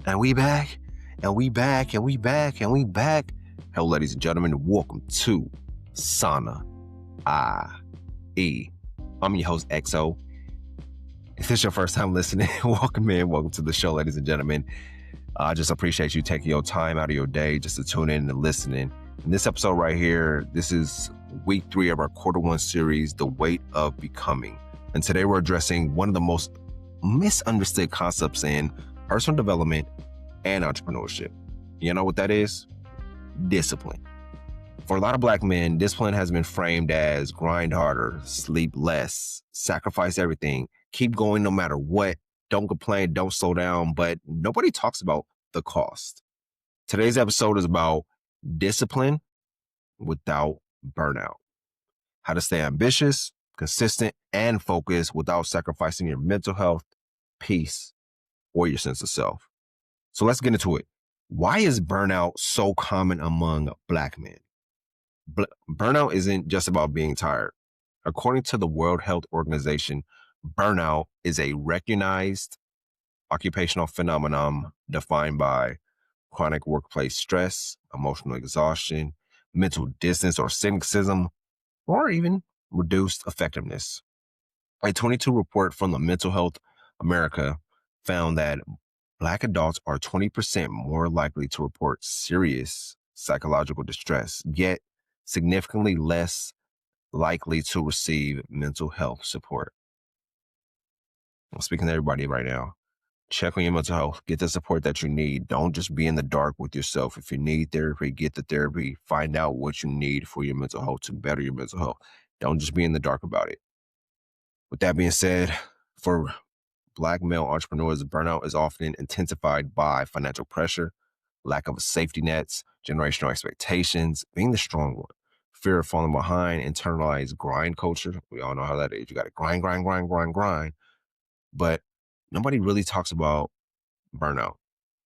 And we back, and we back, and we back, and we back. Hello, ladies and gentlemen, welcome to Sauna IE. I'm your host, XO. If this is your first time listening, welcome in. Welcome to the show, ladies and gentlemen. I just appreciate you taking your time out of your day just to tune in and listening. In this episode right here, this is week 3 of our Q1 series, The Weight of Becoming. And today we're addressing one of the most misunderstood concepts in personal development and entrepreneurship. You know what that is? Discipline. For a lot of Black men, discipline has been framed as grind harder, sleep less, sacrifice everything, keep going no matter what, don't complain, don't slow down, but nobody talks about the cost. Today's episode is about discipline without burnout. How to stay ambitious, consistent, and focused without sacrificing your mental health, peace, or your sense of self. So let's get into it. Why is burnout so common among Black men? Burnout isn't just about being tired. According to the World Health Organization, burnout is a recognized occupational phenomenon defined by chronic workplace stress, emotional exhaustion, mental distance or cynicism, or even reduced effectiveness. A 22 report from the Mental Health America found that Black adults are 20% more likely to report serious psychological distress, yet significantly less likely to receive mental health support. I'm speaking to everybody right now. Check on your mental health. Get the support that you need. Don't just be in the dark with yourself. If you need therapy, get the therapy. Find out what you need for your mental health to better your mental health. Don't just be in the dark about it. With that being said, for Black male entrepreneurs, burnout is often intensified by financial pressure, lack of safety nets, generational expectations, being the strong one, fear of falling behind, internalized grind culture. We all know how that is. You got to grind, grind, grind, grind, grind. But nobody really talks about burnout.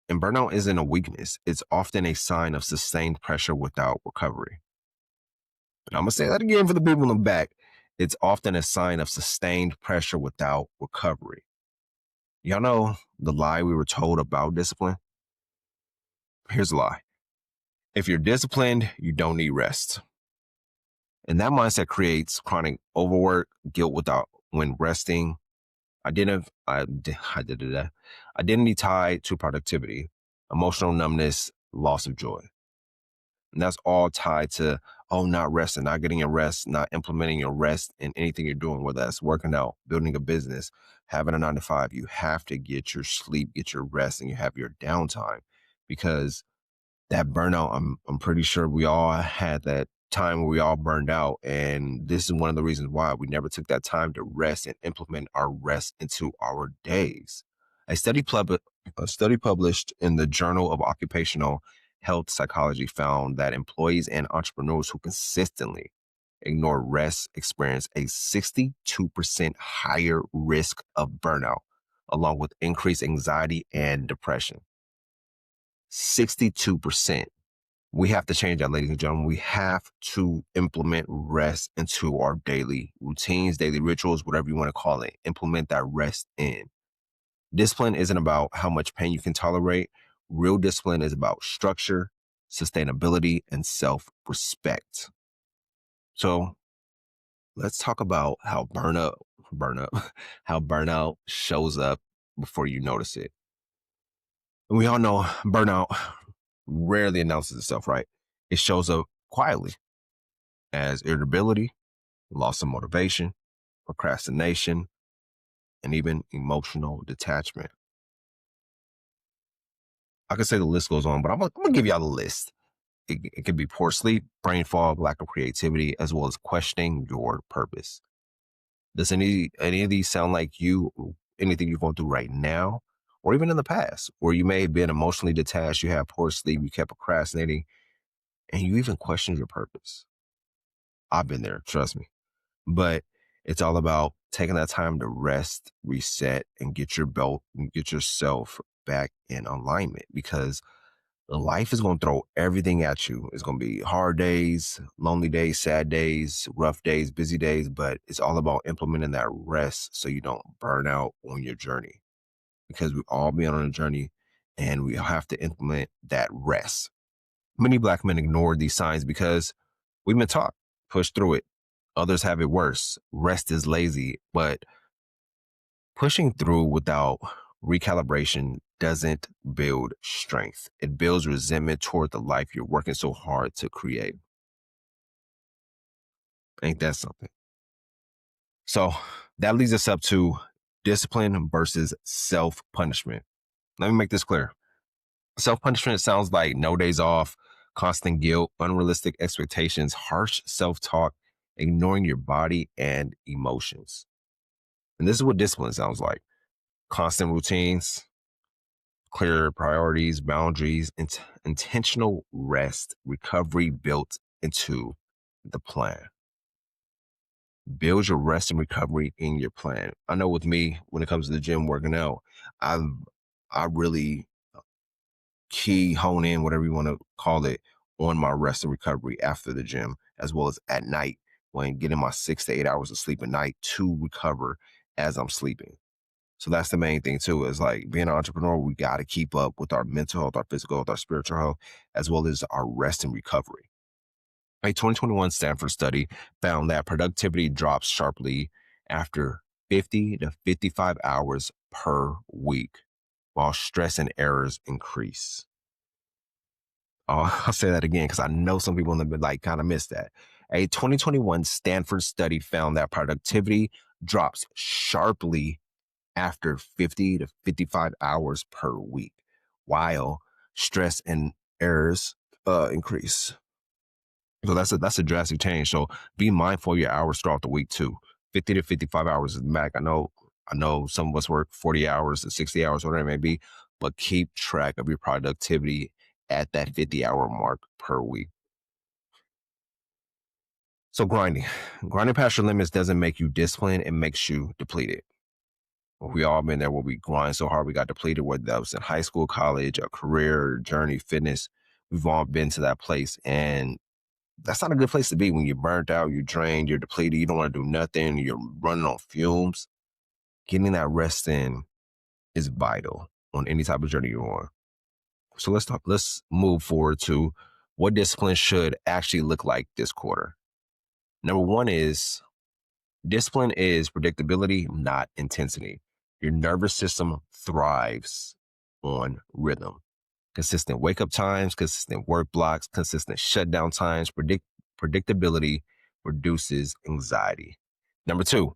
And burnout isn't a weakness. It's often a sign of sustained pressure without recovery. And I'm going to say that again for the people in the back. It's often a sign of sustained pressure without recovery. Y'all know the lie we were told about discipline? Here's a lie. If you're disciplined, you don't need rest. And that mindset creates chronic overwork, guilt without when resting, identity tied to productivity, emotional numbness, loss of joy. And that's all tied to, not resting, not getting your rest, not implementing your rest in anything you're doing, whether that's working out, building a business, having a 9-to-5. You have to get your sleep, get your rest, and you have your downtime, because that burnout, I'm pretty sure we all had that time where we all burned out. And this is one of the reasons why we never took that time to rest and implement our rest into our days. A study published in the Journal of Occupational Health Psychology found that employees and entrepreneurs who consistently ignore rest experience a 62% higher risk of burnout, along with increased anxiety and depression. 62%. We have to change that, ladies and gentlemen. We have to implement rest into our daily routines, daily rituals, whatever you want to call it. Implement that rest in. Discipline isn't about how much pain you can tolerate. Real discipline is about structure, sustainability, and self-respect. So let's talk about how burnout shows up before you notice it. And we all know burnout rarely announces itself, right? It shows up quietly as irritability, loss of motivation, procrastination, and even emotional detachment. I could say the list goes on, but I'm gonna give y'all the list. It could be poor sleep, brain fog, lack of creativity, as well as questioning your purpose. Does any of these sound like anything you're going through right now, or even in the past, where you may have been emotionally detached, you had poor sleep, you kept procrastinating, and you even questioned your purpose? I've been there, trust me. But it's all about taking that time to rest, reset, and get yourself back in alignment, because life is going to throw everything at you. It's going to be hard days, lonely days, sad days, rough days, busy days, but it's all about implementing that rest so you don't burn out on your journey, because we all been on a journey and we have to implement that rest. Many Black men ignore these signs because we've been taught, push through it. Others have it worse. Rest is lazy, but pushing through without recalibration doesn't build strength. It builds resentment toward the life you're working so hard to create. Ain't that something? So that leads us up to discipline versus self punishment. Let me make this clear. Self punishment sounds like no days off, constant guilt, unrealistic expectations, harsh self talk, ignoring your body and emotions. And this is what discipline sounds like: constant routines, clear priorities, boundaries, intentional rest, recovery built into the plan. Build your rest and recovery in your plan. I know with me, when it comes to the gym working out, I I really hone in, whatever you want to call it, on my rest and recovery after the gym, as well as at night when getting my 6 to 8 hours of sleep at night to recover as I'm sleeping. So that's the main thing too, is like being an entrepreneur, we got to keep up with our mental health, our physical health, our spiritual health, as well as our rest and recovery. A 2021 Stanford study found that productivity drops sharply after 50 to 55 hours per week, while stress and errors increase. Oh, I'll say that again because I know some people have been like kind of missed that. A 2021 Stanford study found that productivity drops sharply after 50 to 55 hours per week, while stress and errors increase. So that's a drastic change. So be mindful of your hours throughout the week too. 50 to 55 hours is the max. I know some of us work 40 hours to 60 hours, whatever it may be, but keep track of your productivity at that 50-hour mark per week. So grinding past your limits doesn't make you disciplined, it makes you depleted. We all been there where we grind so hard we got depleted, whether that was in high school, college, a career, journey, fitness. We've all been to that place. And that's not a good place to be when you're burnt out, you're drained, you're depleted, you don't want to do nothing, you're running on fumes. Getting that rest in is vital on any type of journey you're on. So let's move forward to what discipline should actually look like this quarter. Number one is discipline is predictability, not intensity. Your nervous system thrives on rhythm. Consistent wake up times, consistent work blocks, consistent shutdown times, predictability reduces anxiety. Number two,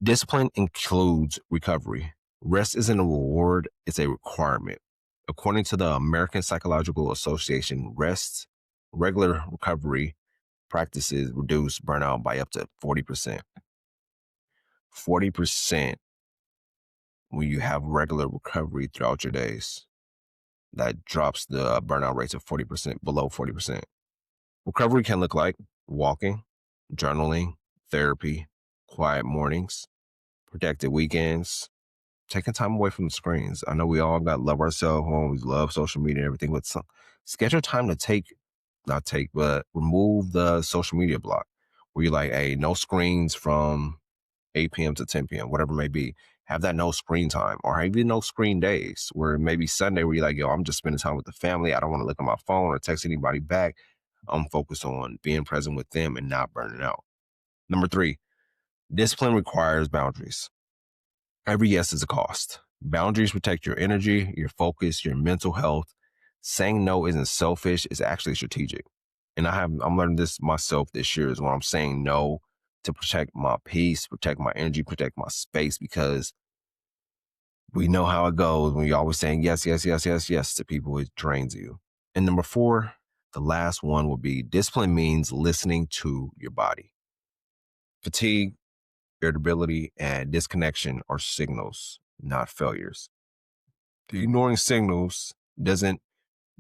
discipline includes recovery. Rest isn't a reward, it's a requirement. According to the American Psychological Association, regular recovery practices reduce burnout by up to 40%. 40% when you have regular recovery throughout your days. That drops the burnout rates of 40%, below 40%. Recovery can look like walking, journaling, therapy, quiet mornings, protected weekends, taking time away from the screens. I know we all got love our cell phones, love social media and everything, but schedule time to not take, but remove the social media block where you're like, hey, no screens from 8 p.m. to 10 p.m., whatever it may be. Have that no screen time or even no screen days where maybe Sunday where you're like, yo, I'm just spending time with the family. I don't want to look at my phone or text anybody back. I'm focused on being present with them and not burning out. Number three, discipline requires boundaries. Every yes is a cost. Boundaries protect your energy, your focus, your mental health. Saying no isn't selfish, it's actually strategic. And I'm learning this myself this year is when I'm saying no to protect my peace, protect my energy, protect my space, because we know how it goes when you're always saying yes, yes, yes, yes, yes to people, it drains you. And number four, the last one will be discipline means listening to your body. Fatigue, irritability, and disconnection are signals, not failures. Ignoring signals doesn't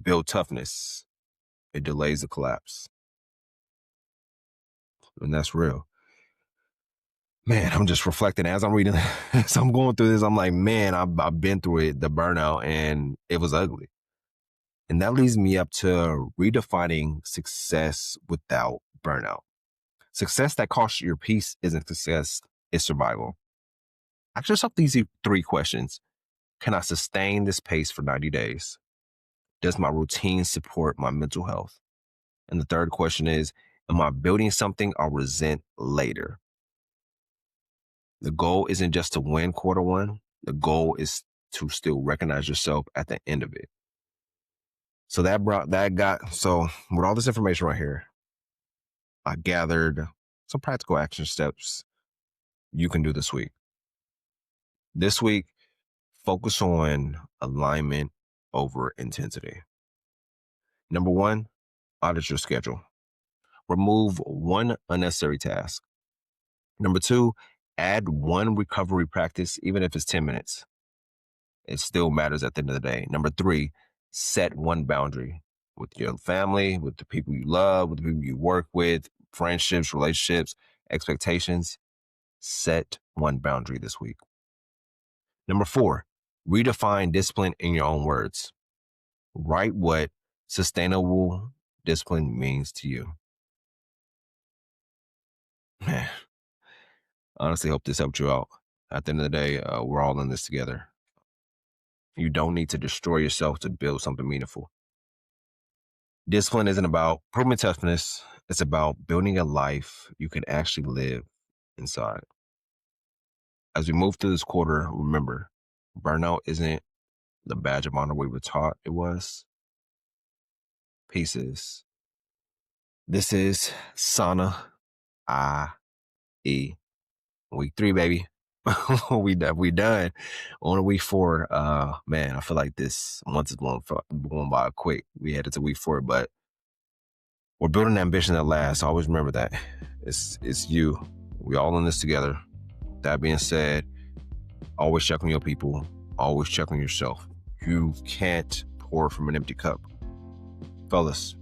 build toughness, it delays the collapse. And that's real. Man, I'm just reflecting as I'm reading, as I'm going through this. I'm like, man, I've been through it, the burnout, and it was ugly. And that leads me up to redefining success without burnout. Success that costs you your peace isn't success, it's survival. Ask yourself these three questions. Can I sustain this pace for 90 days? Does my routine support my mental health? And the third question is, am I building something I'll resent later? The goal isn't just to win quarter one. The goal is to still recognize yourself at the end of it. So so with all this information right here, I gathered some practical action steps you can do this week. This week, focus on alignment over intensity. Number one, audit your schedule. Remove one unnecessary task. Number two, add one recovery practice, even if it's 10 minutes. It still matters at the end of the day. Number three, set one boundary with your family, with the people you love, with the people you work with, friendships, relationships, expectations. Set one boundary this week. Number four, redefine discipline in your own words. Write what sustainable discipline means to you. Man, honestly, hope this helped you out. At the end of the day, we're all in this together. You don't need to destroy yourself to build something meaningful. Discipline isn't about proving toughness. It's about building a life you can actually live inside. As we move through this quarter, remember, burnout isn't the badge of honor we were taught it was. Pieces. This is Sana I.E. Week 3, baby. we done. On to week 4. Man, I feel like this month is going by quick. We headed to week 4, but we're building ambition that lasts. Always remember that. It's you. We all in this together. That being said, always check on your people. Always check on yourself. You can't pour from an empty cup. Fellas,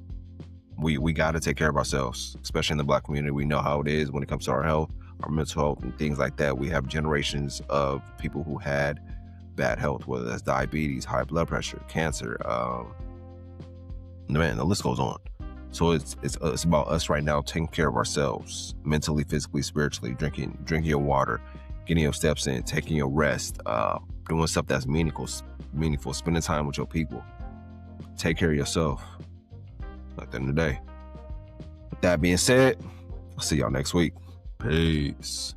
we got to take care of ourselves, especially in the Black community. We know how it is when it comes to our health, our mental health, and things like that. We have generations of people who had bad health, whether that's diabetes, high blood pressure, cancer. Man, the list goes on. So it's about us right now taking care of ourselves, mentally, physically, spiritually, drinking your water, getting your steps in, taking your rest, doing stuff that's meaningful, spending time with your people. Take care of yourself. At the end of the day. With that being said, I'll see y'all next week. Peace.